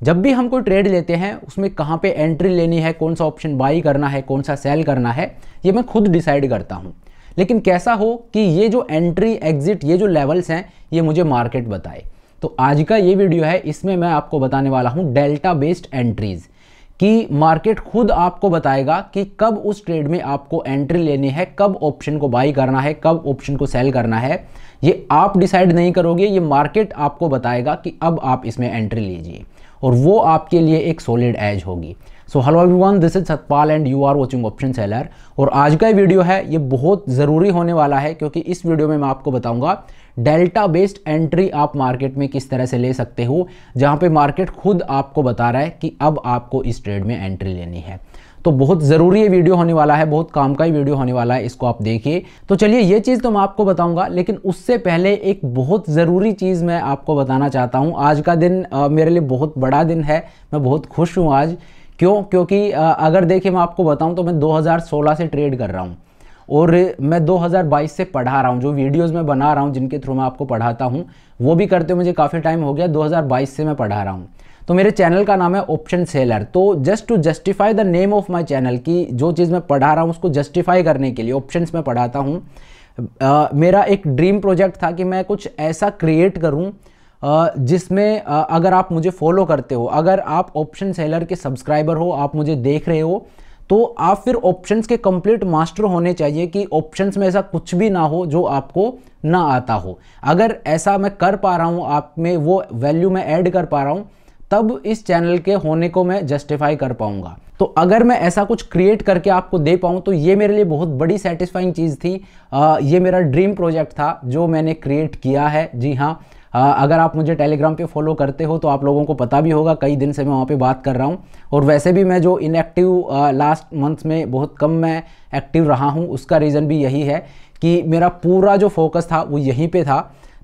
जब भी हम कोई ट्रेड लेते हैं उसमें कहाँ पे एंट्री लेनी है, कौन सा ऑप्शन बाई करना है, कौन सा सेल करना है, ये मैं खुद डिसाइड करता हूँ। लेकिन कैसा हो कि ये जो एंट्री एग्जिट, ये जो लेवल्स हैं, ये मुझे मार्केट बताए। तो आज का ये वीडियो है, इसमें मैं आपको बताने वाला हूँ डेल्टा बेस्ड एंट्रीज कि मार्केट खुद आपको बताएगा कि कब उस ट्रेड में आपको एंट्री लेनी है, कब ऑप्शन को बाई करना है, कब ऑप्शन को सेल करना है। ये आप डिसाइड नहीं करोगे, ये मार्केट आपको बताएगा कि अब आप इसमें एंट्री लीजिए, और वो आपके लिए एक सॉलिड एज होगी। So hello everyone, this is Satpal and you are watching Option Seller. और आज का वीडियो है, ये बहुत ज़रूरी होने वाला है क्योंकि इस वीडियो में मैं आपको बताऊंगा डेल्टा बेस्ड एंट्री आप मार्केट में किस तरह से ले सकते हो, जहां पे मार्केट खुद आपको बता रहा है कि अब आपको इस ट्रेड में एंट्री लेनी है। तो बहुत ज़रूरी ये वीडियो होने वाला है, बहुत काम का ही वीडियो होने वाला है, इसको आप देखिए। तो चलिए, ये चीज़ तो मैं आपको बताऊंगा, लेकिन उससे पहले एक बहुत ज़रूरी चीज़ मैं आपको बताना चाहता हूं। आज का दिन मेरे लिए बहुत बड़ा दिन है, मैं बहुत खुश हूं आज। क्यों? क्योंकि अगर देखिए मैं आपको बताऊं तो मैं 2016 से ट्रेड कर रहा हूं और मैं 2022 से पढ़ा रहा हूं। जो वीडियोज़ मैं बना रहा हूं, जिनके थ्रू मैं आपको पढ़ाता हूँ, वो भी करते मुझे काफ़ी टाइम हो गया। 2022 से मैं पढ़ा रहा हूँ। तो मेरे चैनल का नाम है ऑप्शन सेलर। तो just to justify the name of my channel, की जो चीज़ मैं पढ़ा रहा हूँ उसको जस्टिफाई करने के लिए ऑप्शंस में पढ़ाता हूँ। मेरा एक ड्रीम प्रोजेक्ट था कि मैं कुछ ऐसा क्रिएट करूँ जिसमें अगर आप मुझे फॉलो करते हो, अगर आप ऑप्शन सेलर के सब्सक्राइबर हो, आप मुझे देख रहे हो, तो आप फिर ऑप्शंस के कंप्लीट मास्टर होने चाहिए कि ऑप्शंस में ऐसा कुछ भी ना हो जो आपको ना आता हो। अगर ऐसा मैं कर पा रहा हूँ, आप में वो वैल्यू मैं ऐड कर पा रहा हूँ, तब इस चैनल के होने को मैं जस्टिफाई कर पाऊंगा। तो अगर मैं ऐसा कुछ क्रिएट करके आपको दे पाऊँ तो ये मेरे लिए बहुत बड़ी सेटिस्फाइंग चीज़ थी। ये मेरा ड्रीम प्रोजेक्ट था जो मैंने क्रिएट किया है। जी हाँ, अगर आप मुझे टेलीग्राम पे फॉलो करते हो तो आप लोगों को पता भी होगा, कई दिन से मैं वहाँ पे बात कर रहा हूँ। और वैसे भी मैं जो इनएक्टिव लास्ट मंथ में बहुत कम मैं एक्टिव रहा हूँ, उसका रीज़न भी यही है कि मेरा पूरा जो फोकस था वो यहीं पे था।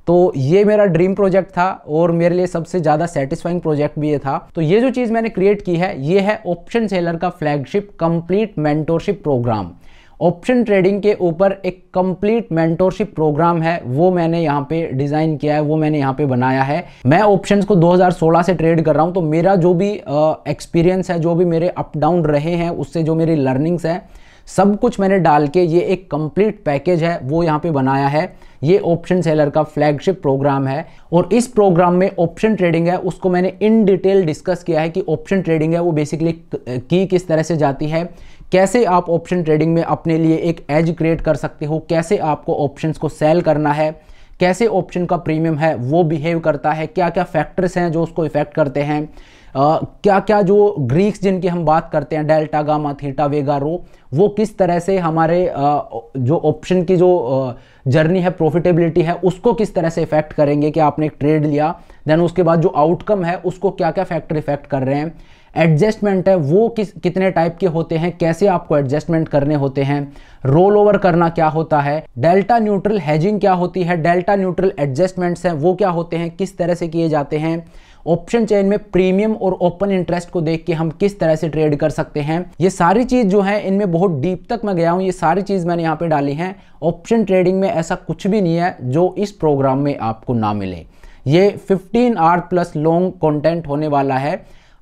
तो ये मेरा ड्रीम प्रोजेक्ट था और मेरे लिए सबसे ज़्यादा सेटिस्फाइंग प्रोजेक्ट भी ये था। तो ये जो चीज़ मैंने क्रिएट की है, ये है ऑप्शन सेलर का flagship complete mentorship programme. Option trading के ऊपर एक कंप्लीट मेंटोरशिप प्रोग्राम है, वो मैंने यहाँ पे डिज़ाइन किया है, वो मैंने यहाँ पे बनाया है। मैं ऑप्शंस को 2016 से ट्रेड कर रहा हूँ, तो मेरा जो भी एक्सपीरियंस है, जो भी मेरे अप डाउन रहे हैं, उससे जो मेरी लर्निंग्स है, सब कुछ मैंने डाल के ये एक कंप्लीट पैकेज है वो यहाँ पे बनाया है। ये ऑप्शन सेलर का फ्लैगशिप प्रोग्राम है और इस प्रोग्राम में ऑप्शन ट्रेडिंग है उसको मैंने इन डिटेल डिस्कस किया है कि ऑप्शन ट्रेडिंग है वो बेसिकली की किस तरह से जाती है, कैसे आप ऑप्शन ट्रेडिंग में अपने लिए एक एज क्रिएट कर सकते हो, कैसे आपको ऑप्शंस को सेल करना है, कैसे ऑप्शन का प्रीमियम है वो बिहेव करता है, क्या क्या फैक्टर्स हैं जो उसको इफेक्ट करते हैं, क्या क्या जो ग्रीक्स जिनकी हम बात करते हैं, डेल्टा, गामा, थीटा, वेगा, रो, वो किस तरह से हमारे जो ऑप्शन की जो जर्नी है, प्रॉफिटेबिलिटी है, उसको किस तरह से इफेक्ट करेंगे कि आपने एक ट्रेड लिया, देन उसके बाद जो आउटकम है उसको क्या क्या फैक्टर इफेक्ट कर रहे हैं, एडजस्टमेंट है वो कितने टाइप के होते हैं, कैसे आपको एडजस्टमेंट करने होते हैं, रोल ओवर करना क्या होता है, डेल्टा न्यूट्रल हेजिंग क्या होती है, डेल्टा न्यूट्रल एडजस्टमेंट्स हैं वो क्या होते हैं, किस तरह से किए जाते हैं, ऑप्शन चेन में प्रीमियम और ओपन इंटरेस्ट को देख के हम किस तरह से ट्रेड कर सकते हैं। ये सारी चीज जो है, इनमें बहुत डीप तक मैं गया हूं, ये सारी चीज मैंने यहाँ पे डाली हैं। ऑप्शन ट्रेडिंग में ऐसा कुछ भी नहीं है जो इस प्रोग्राम में आपको ना मिले। ये 15 आवर प्लस लॉन्ग कंटेंट होने वाला है।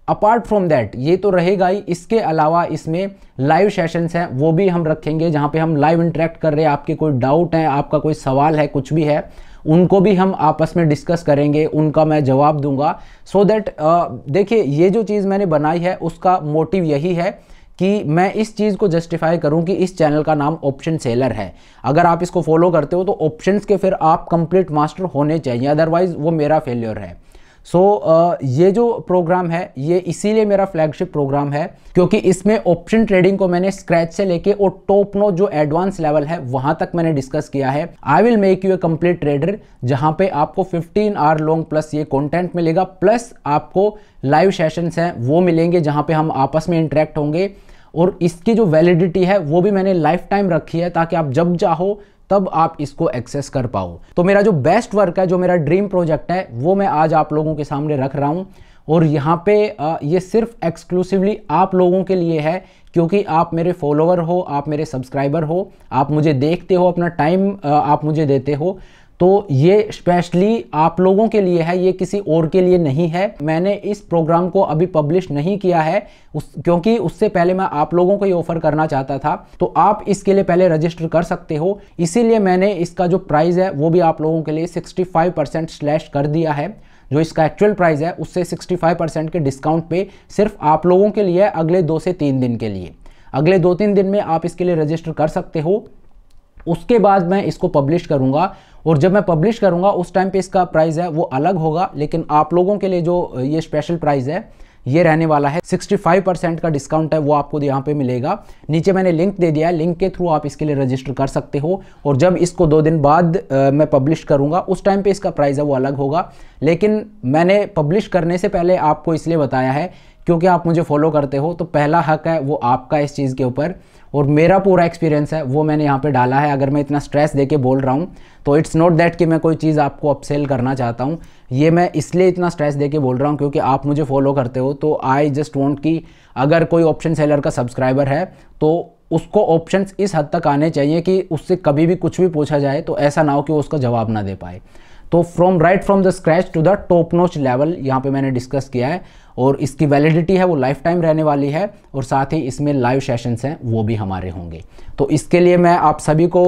अपार्ट फ्रॉम दैट, ये तो रहेगा ही, इसके अलावा इसमें लाइव सेशंस हैं वो भी हम रखेंगे, जहाँ पे हम लाइव इंटरेक्ट कर रहे हैं। आपके कोई डाउट है, आपका कोई सवाल है, कुछ भी है, उनको भी हम आपस में डिस्कस करेंगे, उनका मैं जवाब दूंगा। सो दैट देखिए, ये जो चीज़ मैंने बनाई है उसका मोटिव यही है कि मैं इस चीज़ को जस्टिफाई करूं कि इस चैनल का नाम ऑप्शन सेलर है। अगर आप इसको फॉलो करते हो तो ऑप्शंस के फिर आप कंप्लीट मास्टर होने चाहिए, अदरवाइज वो मेरा फेलियर है। ये जो प्रोग्राम है ये इसीलिए मेरा फ्लैगशिप प्रोग्राम है क्योंकि इसमें ऑप्शन ट्रेडिंग को मैंने स्क्रैच से लेके और टॉप नॉच जो एडवांस लेवल है वहां तक मैंने डिस्कस किया है। I will make U A complete trader, जहां पे आपको 15 आवर लॉन्ग प्लस ये कंटेंट मिलेगा, प्लस आपको लाइव सेशंस हैं वो मिलेंगे जहां पे हम आपस में इंटरेक्ट होंगे। और इसकी जो वैलिडिटी है वो भी मैंने लाइफ टाइम रखी है ताकि आप जब चाहो तब आप इसको एक्सेस कर पाओ। तो मेरा जो बेस्ट वर्क है, जो मेरा ड्रीम प्रोजेक्ट है, वो मैं आज आप लोगों के सामने रख रहा हूँ। और यहाँ पे ये सिर्फ एक्सक्लूसिवली आप लोगों के लिए है क्योंकि आप मेरे फॉलोवर हो, आप मेरे सब्सक्राइबर हो, आप मुझे देखते हो, अपना टाइम आप मुझे देते हो। तो ये स्पेशली आप लोगों के लिए है, ये किसी और के लिए नहीं है। मैंने इस प्रोग्राम को अभी पब्लिश नहीं किया है क्योंकि उससे पहले मैं आप लोगों को ये ऑफर करना चाहता था। तो आप इसके लिए पहले रजिस्टर कर सकते हो, इसीलिए मैंने इसका जो प्राइस है वो भी आप लोगों के लिए 65% स्लैश कर दिया है। जो इसका एक्चुअल प्राइस है उससे 65% के डिस्काउंट पे सिर्फ आप लोगों के लिए अगले 2 से 3 दिन के लिए। अगले 2-3 दिन में आप इसके लिए रजिस्टर कर सकते हो। उसके बाद मैं इसको पब्लिश करूंगा, और जब मैं पब्लिश करूंगा उस टाइम पे इसका प्राइस है वो अलग होगा, लेकिन आप लोगों के लिए जो ये स्पेशल प्राइस है ये रहने वाला है। 65% का डिस्काउंट है वो आपको यहाँ पे मिलेगा। नीचे मैंने लिंक दे दिया है, लिंक के थ्रू आप इसके लिए रजिस्टर कर सकते हो। और जब इसको 2 दिन बाद मैं पब्लिश करूंगा उस टाइम पे इसका प्राइस है वो अलग होगा। लेकिन मैंने पब्लिश करने से पहले आपको इसलिए बताया है क्योंकि आप मुझे फॉलो करते हो, तो पहला हक है वो आपका इस चीज़ के ऊपर, और मेरा पूरा एक्सपीरियंस है वो मैंने यहाँ पे डाला है। अगर मैं इतना स्ट्रेस देके बोल रहा हूँ तो इट्स नॉट दैट कि मैं कोई चीज़ आपको अपसेल करना चाहता हूँ। ये मैं इसलिए इतना स्ट्रेस देके बोल रहा हूँ क्योंकि आप मुझे फॉलो करते हो। तो आई जस्ट वांट कि अगर कोई ऑप्शन सेलर का सब्सक्राइबर है तो उसको ऑप्शंस इस हद तक आने चाहिए कि उससे कभी भी कुछ भी पूछा जाए तो ऐसा ना हो कि वो उसका जवाब ना दे पाए। तो right from the scratch to the top notch level यहाँ पे मैंने डिस्कस किया है, और इसकी वैलिडिटी है वो लाइफ टाइम रहने वाली है, और साथ ही इसमें लाइव सेशंस हैं वो भी हमारे होंगे। तो इसके लिए मैं आप सभी को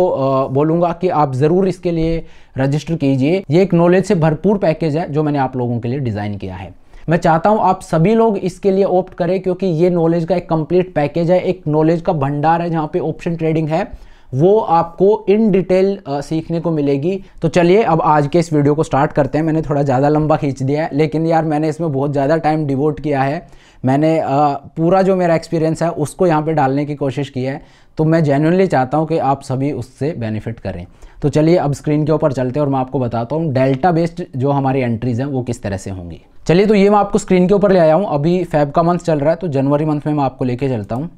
बोलूँगा कि आप ज़रूर इसके लिए रजिस्टर कीजिए। ये एक नॉलेज से भरपूर पैकेज है जो मैंने आप लोगों के लिए डिज़ाइन किया है। मैं चाहता हूँ आप सभी लोग इसके लिए ऑप्ट करें क्योंकि ये नॉलेज का एक कंप्लीट पैकेज है, एक नॉलेज का भंडार है जहाँ पे ऑप्शन ट्रेडिंग है वो आपको इन डिटेल सीखने को मिलेगी। तो चलिए अब आज के इस वीडियो को स्टार्ट करते हैं। मैंने थोड़ा ज़्यादा लंबा खींच दिया है, लेकिन यार मैंने इसमें बहुत ज़्यादा टाइम डिवोट किया है। मैंने पूरा जो मेरा एक्सपीरियंस है उसको यहाँ पे डालने की कोशिश की है, तो मैं जेन्युइनली चाहता हूँ कि आप सभी उससे बेनिफिट करें। तो चलिए अब स्क्रीन के ऊपर चलते हैं और मैं आपको बताता हूँ डेल्टा बेस्ड जो हमारी एंट्रीज हैं वो किस तरह से होंगी। चलिए तो ये मैं आपको स्क्रीन के ऊपर ले आया हूँ। अभी फेब का मंथ चल रहा है, तो जनवरी मंथ में मैं आपको लेके चलता हूँ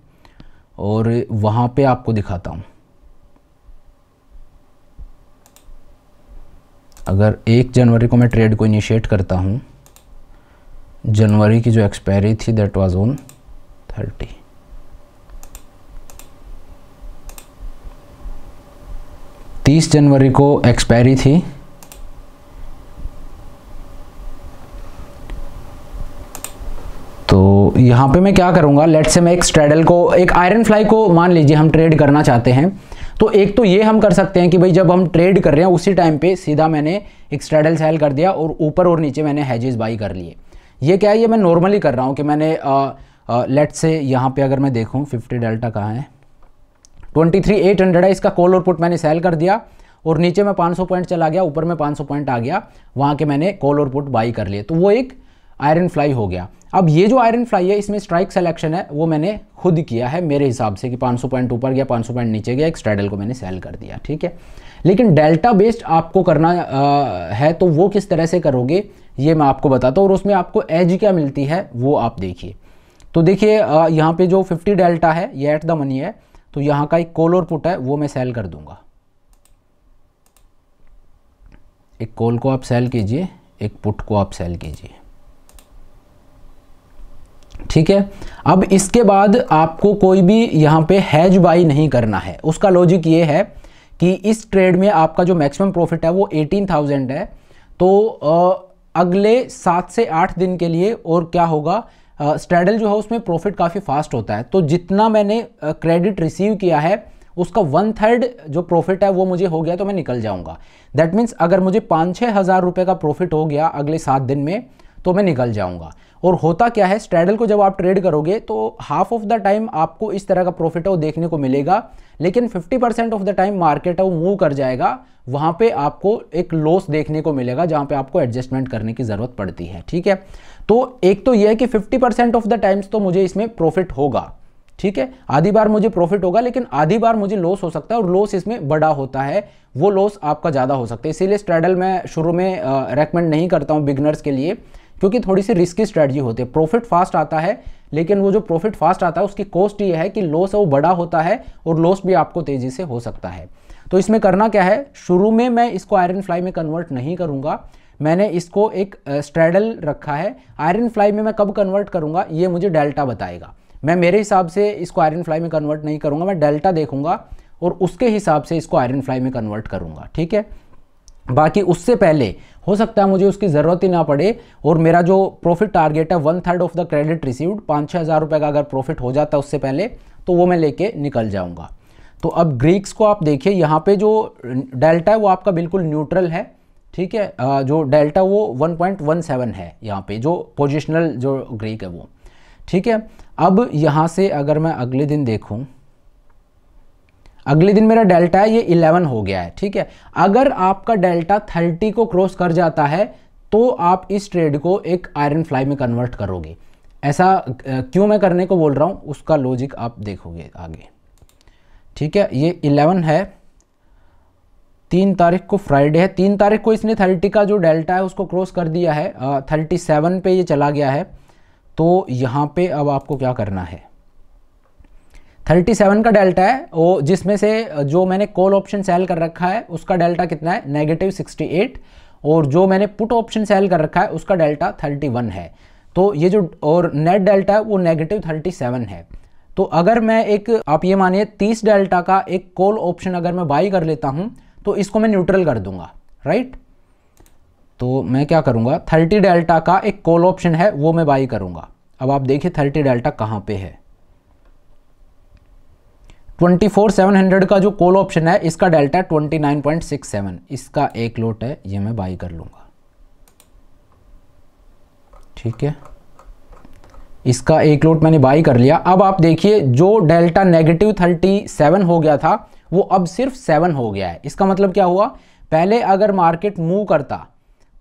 और वहाँ पर आपको दिखाता हूँ। अगर 1 जनवरी को मैं ट्रेड को इनिशिएट करता हूँ, जनवरी की जो एक्सपायरी थी दैट वाज ऑन 30। तीस जनवरी को एक्सपायरी थी, तो यहाँ पे मैं क्या करूँगा, लेट्स से मैं एक स्ट्रैडल को, एक आयरन फ्लाई को मान लीजिए हम ट्रेड करना चाहते हैं। तो एक तो ये हम कर सकते हैं कि भाई जब हम ट्रेड कर रहे हैं उसी टाइम पे सीधा मैंने एक स्ट्रैडल सेल कर दिया और ऊपर और नीचे मैंने हेजेस बाई कर लिए। ये क्या है, ये मैं नॉर्मली कर रहा हूँ कि मैंने लेट्स से यहाँ पे अगर मैं देखूँ 50 डेल्टा कहाँ है, 23,800 है, इसका कॉल और पुट मैंने सेल कर दिया और नीचे में 500 पॉइंट चला गया, ऊपर में 500 पॉइंट आ गया, वहाँ के मैंने कॉल और पुट बाई कर लिए। तो वो एक आयरन फ्लाई हो गया। अब ये जो आयरन फ्लाई है इसमें स्ट्राइक सिलेक्शन है वो मैंने खुद किया है मेरे हिसाब से कि 500 पॉइंट ऊपर गया, 500 पॉइंट नीचे गया, एक स्ट्रैडल को मैंने सेल कर दिया, ठीक है। लेकिन डेल्टा बेस्ड आपको करना है तो वो किस तरह से करोगे ये मैं आपको बताता हूँ, और उसमें आपको एज क्या मिलती है वो आप देखिए। तो देखिए यहाँ पे जो 50 डेल्टा है ये एट द मनी है, तो यहाँ का एक कॉल और पुट है वो मैं सेल कर दूंगा। एक कॉल को आप सेल कीजिए, एक पुट को आप सेल कीजिए, ठीक है। अब इसके बाद आपको कोई भी यहाँ पे हैज बाई नहीं करना है। उसका लॉजिक ये है कि इस ट्रेड में आपका जो मैक्सिमम प्रॉफिट है वो 18,000 है, तो अगले 7 से 8 दिन के लिए और क्या होगा, स्ट्रैडल जो है उसमें प्रॉफिट काफ़ी फास्ट होता है। तो जितना मैंने क्रेडिट रिसीव किया है उसका 1/3 जो प्रॉफिट है वो मुझे हो गया तो मैं निकल जाऊंगा। दैट मीन्स अगर मुझे 5-6 हज़ार रुपये का प्रॉफिट हो गया अगले 7 दिन में तो मैं निकल जाऊंगा। और होता क्या है, स्ट्रैडल को जब आप ट्रेड करोगे तो हाफ ऑफ द टाइम आपको इस तरह का प्रॉफिट है वो देखने को मिलेगा, लेकिन 50% ऑफ द टाइम मार्केट है वो मूव कर जाएगा, वहाँ पे आपको एक लॉस देखने को मिलेगा जहाँ पे आपको एडजस्टमेंट करने की ज़रूरत पड़ती है, ठीक है। तो एक तो यह है कि 50% ऑफ द टाइम्स तो मुझे इसमें प्रॉफिट होगा, ठीक है। आधी बार मुझे प्रॉफिट होगा लेकिन आधी बार मुझे लॉस हो सकता है, और लॉस इसमें बड़ा होता है, वो लॉस आपका ज़्यादा हो सकता है। इसीलिए स्ट्रैडल मैं शुरू में रेकमेंड नहीं करता हूँ बिगनर्स के लिए, क्योंकि थोड़ी सी रिस्की स्ट्रैटेजी होती है। प्रॉफिट फास्ट आता है, लेकिन वो जो प्रॉफिट फास्ट आता है उसकी कॉस्ट ये है कि लॉस है वो बड़ा होता है और लॉस भी आपको तेज़ी से हो सकता है। तो इसमें करना क्या है, शुरू में मैं इसको आयरन फ्लाई में कन्वर्ट नहीं करूँगा, मैंने इसको एक स्ट्रैडल रखा है। आयरन फ्लाई में मैं कब कन्वर्ट करूँगा ये मुझे डेल्टा बताएगा। मैं मेरे हिसाब से इसको आयरन फ्लाई में कन्वर्ट नहीं करूँगा, मैं डेल्टा देखूँगा और उसके हिसाब से इसको आयरन फ्लाई में कन्वर्ट करूँगा, ठीक है। बाकी उससे पहले हो सकता है मुझे उसकी ज़रूरत ही ना पड़े और मेरा जो प्रॉफिट टारगेट है 1/3 ऑफ द क्रेडिट रिसीव्ड 5-6 हज़ार रुपये का अगर प्रॉफिट हो जाता है उससे पहले, तो वो मैं लेके निकल जाऊंगा। तो अब ग्रीक्स को आप देखिए, यहाँ पे जो डेल्टा है वो आपका बिल्कुल न्यूट्रल है, ठीक है। जो डेल्टा वो 1.17 है यहाँ पे, जो पोजिशनल जो ग्रीक है वो, ठीक है। अब यहाँ से अगर मैं अगले दिन देखूँ, अगले दिन मेरा डेल्टा है ये 11 हो गया है, ठीक है। अगर आपका डेल्टा 30 को क्रॉस कर जाता है तो आप इस ट्रेड को एक आयरन फ्लाई में कन्वर्ट करोगे। ऐसा क्यों मैं करने को बोल रहा हूँ उसका लॉजिक आप देखोगे आगे, ठीक है। ये 11 है, 3 तारीख को फ्राइडे है, 3 तारीख को इसने 30 का जो डेल्टा है उसको क्रॉस कर दिया है, 37 पे ये चला गया है। तो यहाँ पे अब आपको क्या करना है, 37 का डेल्टा है वो, जिसमें से जो मैंने कॉल ऑप्शन सेल कर रखा है उसका डेल्टा कितना है, -68, और जो मैंने पुट ऑप्शन सेल कर रखा है उसका डेल्टा 31 है। तो ये जो और नेट डेल्टा है वो -37 है। तो अगर मैं एक, आप ये मानिए 30 डेल्टा का एक कॉल ऑप्शन अगर मैं बाई कर लेता हूँ तो इसको मैं न्यूट्रल कर दूंगा, राइट। तो मैं क्या करूँगा, 30 डेल्टा का एक कॉल ऑप्शन है वो मैं बाई करूँगा। अब आप देखिए 30 डेल्टा कहाँ पे है, 24,700 का जो कॉल ऑप्शन है इसका डेल्टा 29.67, इसका एक लोट है, ये मैं बाई कर लूँगा, ठीक है। इसका एक लोट मैंने बाई कर लिया। अब आप देखिए जो डेल्टा -37 हो गया था वो अब सिर्फ 7 हो गया है। इसका मतलब क्या हुआ, पहले अगर मार्केट मूव करता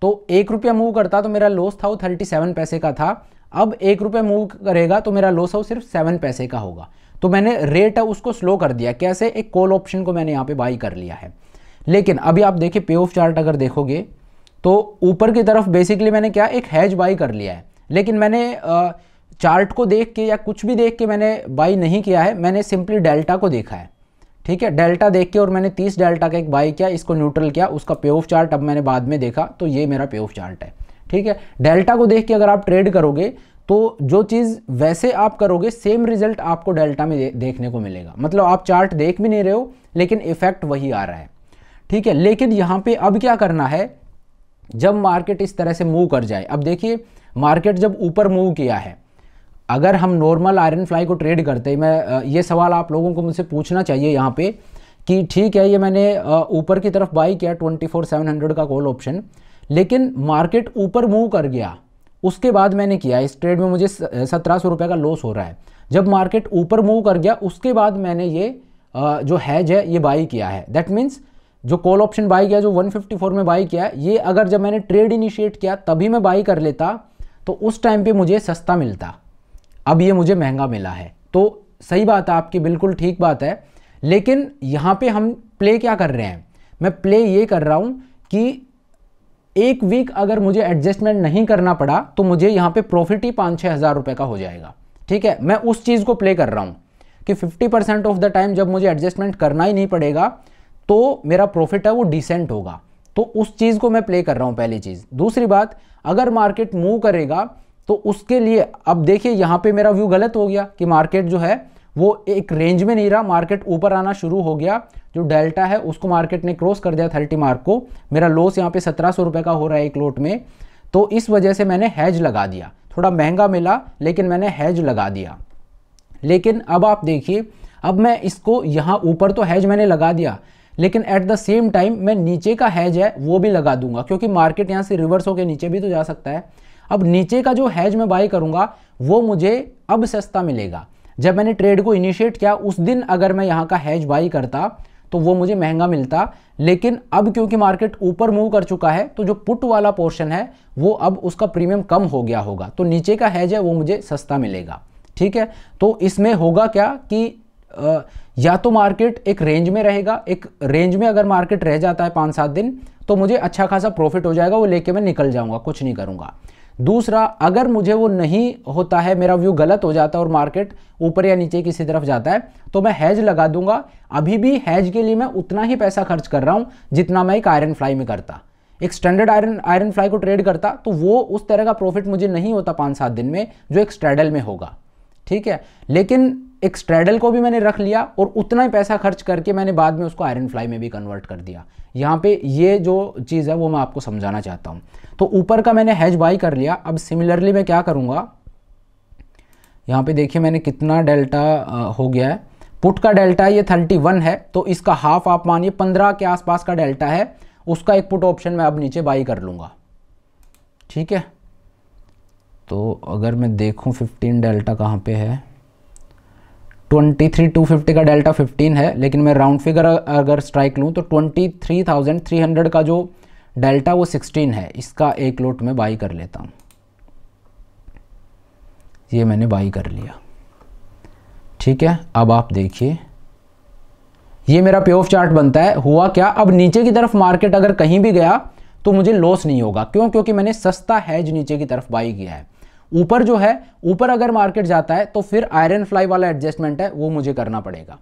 तो 1 रुपया मूव करता तो मेरा लॉस था वो 37 पैसे का था। अब 1 रुपया मूव करेगा तो मेरा लॉस है वो सिर्फ 7 पैसे का होगा। तो मैंने रेट है उसको स्लो कर दिया, कैसे, एक कॉल ऑप्शन को मैंने यहाँ पे बाई कर लिया है। लेकिन अभी आप देखिए पे ऑफ चार्ट अगर देखोगे तो ऊपर की तरफ बेसिकली मैंने क्या, एक हैज बाई कर लिया है। लेकिन मैंने चार्ट को देख के या कुछ भी देख के मैंने बाई नहीं किया है, मैंने सिंपली डेल्टा को देखा है, ठीक है। डेल्टा देख के और मैंने 30 डेल्टा का एक बाई किया, इसको न्यूट्रल किया, उसका पे ऑफ चार्ट अब मैंने बाद में देखा तो ये मेरा पे ऑफ चार्ट है, ठीक है। डेल्टा को देख के अगर आप ट्रेड करोगे तो जो चीज़ वैसे आप करोगे सेम रिजल्ट आपको डेल्टा में देखने को मिलेगा। मतलब आप चार्ट देख भी नहीं रहे हो लेकिन इफेक्ट वही आ रहा है, ठीक है। लेकिन यहाँ पे अब क्या करना है, जब मार्केट इस तरह से मूव कर जाए, अब देखिए मार्केट जब ऊपर मूव किया है, अगर हम नॉर्मल आयरन फ्लाई को ट्रेड करते हैं, मैं ये सवाल आप लोगों को मुझसे पूछना चाहिए यहाँ पे कि ठीक है ये मैंने ऊपर की तरफ बाई किया 24,700 का कॉल ऑप्शन, लेकिन मार्केट ऊपर मूव कर गया, उसके बाद मैंने किया इस ट्रेड में मुझे 1700 रुपये का लॉस हो रहा है। जब मार्केट ऊपर मूव कर गया उसके बाद मैंने ये जो हैज है ये बाई किया है। दैट मीन्स जो कॉल ऑप्शन बाई किया जो 154 में बाई किया, ये अगर जब मैंने ट्रेड इनिशिएट किया तभी मैं बाई कर लेता तो उस टाइम पे मुझे सस्ता मिलता, अब ये मुझे महंगा मिला है। तो सही बात है आपकी, बिल्कुल ठीक बात है। लेकिन यहाँ पे हम प्ले क्या कर रहे हैं, मैं प्ले ये कर रहा हूँ कि एक वीक अगर मुझे एडजस्टमेंट नहीं करना पड़ा तो मुझे यहाँ पे प्रॉफिट ही 5-6 हज़ार रुपये का हो जाएगा, ठीक है। मैं उस चीज़ को प्ले कर रहा हूँ कि 50% ऑफ द टाइम जब मुझे एडजस्टमेंट करना ही नहीं पड़ेगा तो मेरा प्रॉफिट है वो डिसेंट होगा। तो उस चीज़ को मैं प्ले कर रहा हूँ, पहली चीज़। दूसरी बात, अगर मार्केट मूव करेगा तो उसके लिए अब देखिए यहाँ पे मेरा व्यू गलत हो गया कि मार्केट जो है वो एक रेंज में नहीं रहा, मार्केट ऊपर आना शुरू हो गया, जो डेल्टा है उसको मार्केट ने क्रॉस कर दिया 30 मार्क को। मेरा लॉस यहाँ पे 1700 रुपये का हो रहा है एक लोट में, तो इस वजह से मैंने हैज लगा दिया। थोड़ा महंगा मिला लेकिन मैंने हैज लगा दिया। लेकिन अब आप देखिए, अब मैं इसको यहाँ ऊपर तो हैज मैंने लगा दिया, लेकिन एट द सेम टाइम मैं नीचे का हैज है वो भी लगा दूंगा, क्योंकि मार्केट यहाँ से रिवर्स होकर नीचे भी तो जा सकता है। अब नीचे का जो हैज मैं बाई करूंगा वो मुझे अब सस्ता मिलेगा। जब मैंने ट्रेड को इनिशिएट किया उस दिन अगर मैं यहाँ का हैज बाई करता तो वो मुझे महंगा मिलता, लेकिन अब क्योंकि मार्केट ऊपर मूव कर चुका है तो जो पुट वाला पोर्शन है वो अब उसका प्रीमियम कम हो गया होगा, तो नीचे का हैज है वो मुझे सस्ता मिलेगा, ठीक है। तो इसमें होगा क्या कि या तो मार्केट एक रेंज में रहेगा, एक रेंज में अगर मार्केट रह जाता है 5-7 दिन तो मुझे अच्छा खासा प्रॉफिट हो जाएगा, वो लेके मैं निकल जाऊंगा, कुछ नहीं करूंगा। दूसरा, अगर मुझे वो नहीं होता है, मेरा व्यू गलत हो जाता है और मार्केट ऊपर या नीचे किसी तरफ जाता है, तो मैं हैज लगा दूंगा। अभी भी हैज के लिए मैं उतना ही पैसा खर्च कर रहा हूं जितना मैं एक आयरन फ्लाई में करता। एक स्टैंडर्ड आयरन फ्लाई को ट्रेड करता तो वो उस तरह का प्रॉफिट मुझे नहीं होता 5-7 दिन में जो एक स्ट्रैडल में होगा, ठीक है। लेकिन एक स्ट्रैडल को भी मैंने रख लिया और उतना ही पैसा खर्च करके मैंने बाद में उसको आयरन फ्लाई में भी कन्वर्ट कर दिया। यहाँ पे ये जो चीज़ है वो मैं आपको समझाना चाहता हूँ। तो ऊपर का मैंने हेज बाई कर लिया। अब सिमिलरली मैं क्या करूँगा, यहाँ पे देखिए मैंने कितना डेल्टा हो गया है। पुट का डेल्टा ये 31 है, तो इसका हाफ आप मानिए 15 के आसपास का डेल्टा है, उसका एक पुट ऑप्शन मैं अब नीचे बाई कर लूँगा, ठीक है। तो अगर मैं देखूँ 15 डेल्टा कहाँ पे है, 23,250 का डेल्टा 15 है, लेकिन मैं राउंड फिगर अगर स्ट्राइक लूँ तो 23,300 का जो डेल्टा वो 16 है। इसका एक लोट में बाई कर लेता हूँ, ये मैंने बाई कर लिया, ठीक है। अब आप देखिए ये मेरा पे ऑफ चार्ट बनता है। हुआ क्या, अब नीचे की तरफ मार्केट अगर कहीं भी गया तो मुझे लॉस नहीं होगा, क्यों? क्योंकि मैंने सस्ता हैज नीचे की तरफ बाई किया है। ऊपर जो है, ऊपर अगर मार्केट जाता है तो फिर आयरन फ्लाई वाला एडजस्टमेंट है वो मुझे करना पड़ेगा,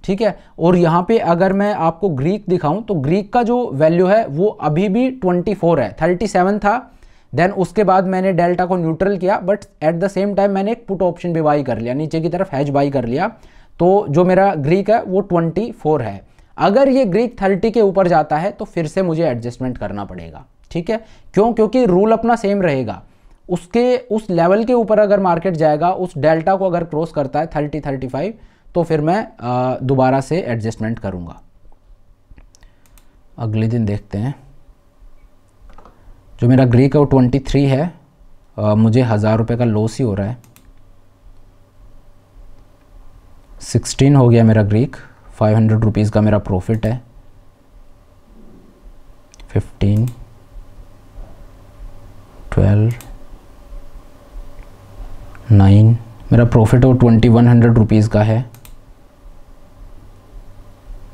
ठीक है। और यहाँ पे अगर मैं आपको ग्रीक दिखाऊं तो ग्रीक का जो वैल्यू है वो अभी भी 24 है, 37 था। देन उसके बाद मैंने डेल्टा को न्यूट्रल किया, but at the same time मैंने एक पुट ऑप्शन भी बाई कर लिया, नीचे की तरफ हैज बाई कर लिया। तो जो मेरा ग्रीक है वो 24 है। अगर ये ग्रीक 30 के ऊपर जाता है तो फिर से मुझे एडजस्टमेंट करना पड़ेगा, ठीक है। क्यों? क्योंकि रूल अपना सेम रहेगा। उसके उस लेवल के ऊपर अगर मार्केट जाएगा, उस डेल्टा को अगर क्रॉस करता है 30-35, तो फिर मैं दोबारा से एडजस्टमेंट करूँगा। अगले दिन देखते हैं। जो मेरा ग्रीक है वो 23 है, मुझे 1000 रुपये का लॉस ही हो रहा है। 16 हो गया मेरा ग्रीक, 500 रुपीज़ का मेरा प्रॉफिट है। 15, 12, 9 मेरा प्रॉफिट वो 2100 रुपीज़ का है।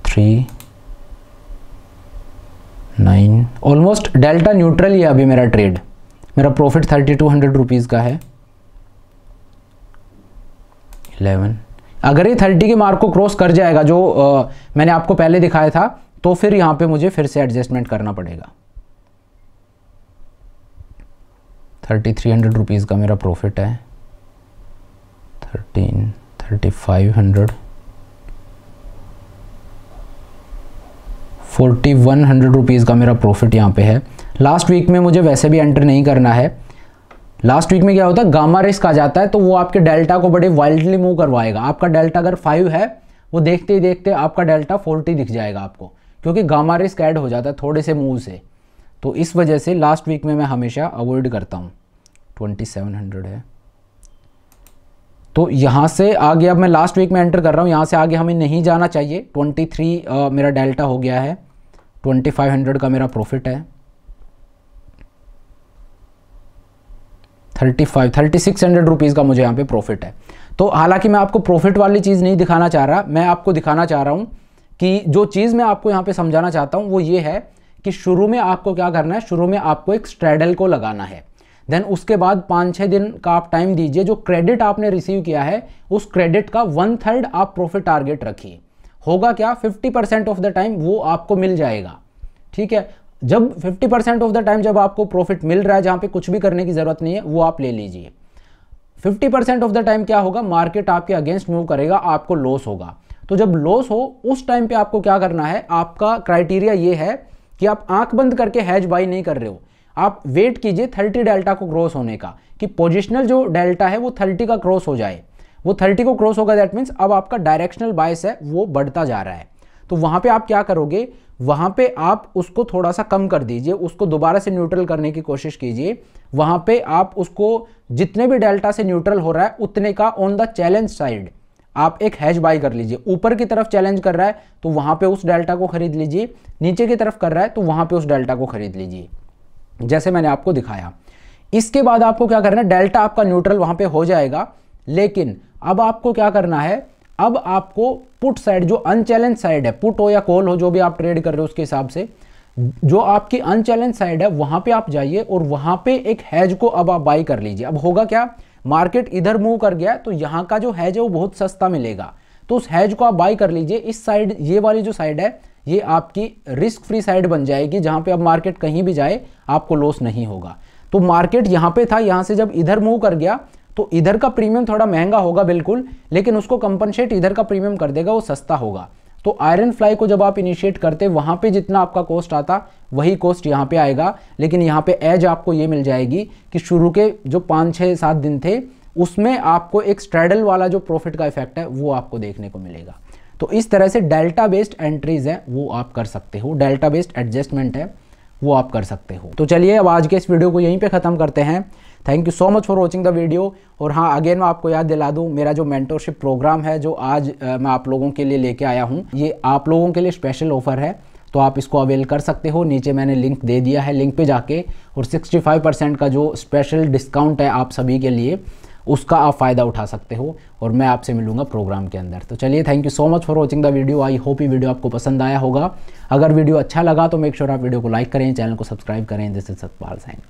3, 9 ऑलमोस्ट डेल्टा न्यूट्रल ही है अभी मेरा ट्रेड। मेरा प्रॉफिट 3200 रुपीज़ का है। 11 अगर ये 30 के मार्क को क्रॉस कर जाएगा जो मैंने आपको पहले दिखाया था, तो फिर यहाँ पे मुझे फिर से एडजस्टमेंट करना पड़ेगा। 3300 रुपीज़ का मेरा प्रॉफिट है। 13, 3500, 4100 रुपीज़ का मेरा प्रॉफिट यहाँ पे है। लास्ट वीक में मुझे वैसे भी एंटर नहीं करना है। लास्ट वीक में क्या होता है, गामा रिस्क आ जाता है, तो वो आपके डेल्टा को बड़े वाइल्डली मूव करवाएगा। आपका डेल्टा अगर 5 है, वो देखते ही देखते आपका डेल्टा 40 दिख जाएगा आपको, क्योंकि गामा रिस्क ऐड हो जाता है थोड़े से मूव से। तो इस वजह से लास्ट वीक में मैं हमेशा अवॉइड करता हूँ। 2700 है, तो यहाँ से आगे अब मैं लास्ट वीक में एंटर कर रहा हूँ, यहाँ से आगे हमें नहीं जाना चाहिए। 23 मेरा डेल्टा हो गया है, 2500 का मेरा प्रॉफिट है। 3600 रुपीज़ का मुझे यहाँ पे प्रॉफिट है। तो हालांकि मैं आपको प्रॉफिट वाली चीज़ नहीं दिखाना चाह रहा, मैं आपको दिखाना चाह रहा हूँ कि जो चीज़ मैं आपको यहाँ पे समझाना चाहता हूँ वो ये है कि शुरू में आपको क्या करना है, शुरू में आपको एक स्ट्रैडल को लगाना है। देन उसके बाद 5-6 दिन का आप टाइम दीजिए। जो क्रेडिट आपने रिसीव किया है उस क्रेडिट का 1/3 आप प्रॉफिट टारगेट रखिए। होगा क्या, 50% ऑफ द टाइम वो आपको मिल जाएगा, ठीक है। जब 50% ऑफ द टाइम जब आपको प्रॉफिट मिल रहा है, जहाँ पे कुछ भी करने की ज़रूरत नहीं है, वो आप ले लीजिए। 50% ऑफ द टाइम क्या होगा, मार्केट आपके अगेंस्ट मूव करेगा, आपको लॉस होगा। तो जब लॉस हो उस टाइम पे आपको क्या करना है, आपका क्राइटेरिया ये है कि आप आंख बंद करके हैज बाई नहीं कर रहे हो, आप वेट कीजिए 30 डेल्टा को क्रॉस होने का, कि पोजिशनल जो डेल्टा है वो 30 का क्रॉस हो जाए। वो 30 को क्रॉस होगा, दैट मीन्स अब आपका डायरेक्शनल बायस है वो बढ़ता जा रहा है। तो वहाँ पे आप क्या करोगे, वहाँ पे आप उसको थोड़ा सा कम कर दीजिए, उसको दोबारा से न्यूट्रल करने की कोशिश कीजिए। वहाँ पे आप उसको जितने भी डेल्टा से न्यूट्रल हो रहा है उतने का ऑन द चैलेंज साइड आप एक हैज बाई कर लीजिए। ऊपर की तरफ चैलेंज कर रहा है तो वहाँ पे उस डेल्टा को खरीद लीजिए, नीचे की तरफ कर रहा है तो वहाँ पे उस डेल्टा को खरीद लीजिए, जैसे मैंने आपको दिखाया। इसके बाद आपको क्या करना है, डेल्टा आपका न्यूट्रल वहाँ पे हो जाएगा, लेकिन अब आपको क्या करना है, अब आपको पुट साइड जो अनचैलेंज साइड है, पुट हो या कॉल हो जो भी आप ट्रेड कर रहे हो उसके हिसाब से, जो आपकी अनचैलेंज साइड है वहाँ पे आप जाइए और वहाँ पे एक हैज को अब आप बाई कर लीजिए। अब होगा क्या, मार्केट इधर मूव कर गया तो यहाँ का जो हैज है वो बहुत सस्ता मिलेगा, तो उस हैज को आप बाई कर लीजिए। इस साइड, ये वाली जो साइड है ये आपकी रिस्क फ्री साइड बन जाएगी, जहाँ पे अब मार्केट कहीं भी जाए आपको लॉस नहीं होगा। तो मार्केट यहाँ पे था, यहाँ से जब इधर मूव कर गया तो इधर का प्रीमियम थोड़ा महंगा होगा बिल्कुल, लेकिन उसको कंपनसेट इधर का प्रीमियम कर देगा, वो सस्ता होगा। तो आयरन फ्लाई को जब आप इनिशिएट करते वहाँ पे जितना आपका कॉस्ट आता वही कॉस्ट यहाँ पे आएगा, लेकिन यहाँ पे एज आपको ये मिल जाएगी कि शुरू के जो 5, 6, 7 दिन थे उसमें आपको एक स्ट्रैडल वाला जो प्रॉफिट का इफेक्ट है वो आपको देखने को मिलेगा। तो इस तरह से डेल्टा बेस्ड एंट्रीज है वो आप कर सकते हो, डेल्टा बेस्ड एडजस्टमेंट है वो आप कर सकते हो। तो चलिए अब आज के इस वीडियो को यहीं पे ख़त्म करते हैं। Thank you so much for watching the video. और हाँ, अगेन मैं आपको याद दिला दूँ, मेरा जो मेंटरशिप प्रोग्राम है जो आज मैं आप लोगों के लिए लेके आया हूँ, ये आप लोगों के लिए स्पेशल ऑफर है, तो आप इसको अवेल कर सकते हो। नीचे मैंने लिंक दे दिया है, लिंक पे जाके और 65% का जो स्पेशल डिस्काउंट है आप सभी के लिए, उसका आप फ़ायदा उठा सकते हो और मैं आपसे मिलूंगा प्रोग्राम के अंदर। तो चलिए, thank you so much for watching the video. I hope ये वीडियो आपको पसंद आया होगा। अगर वीडियो अच्छा लगा तो मेक श्योर आप वीडियो को लाइक करें, चैनल को सब्सक्राइब करें। This is Satpal sign.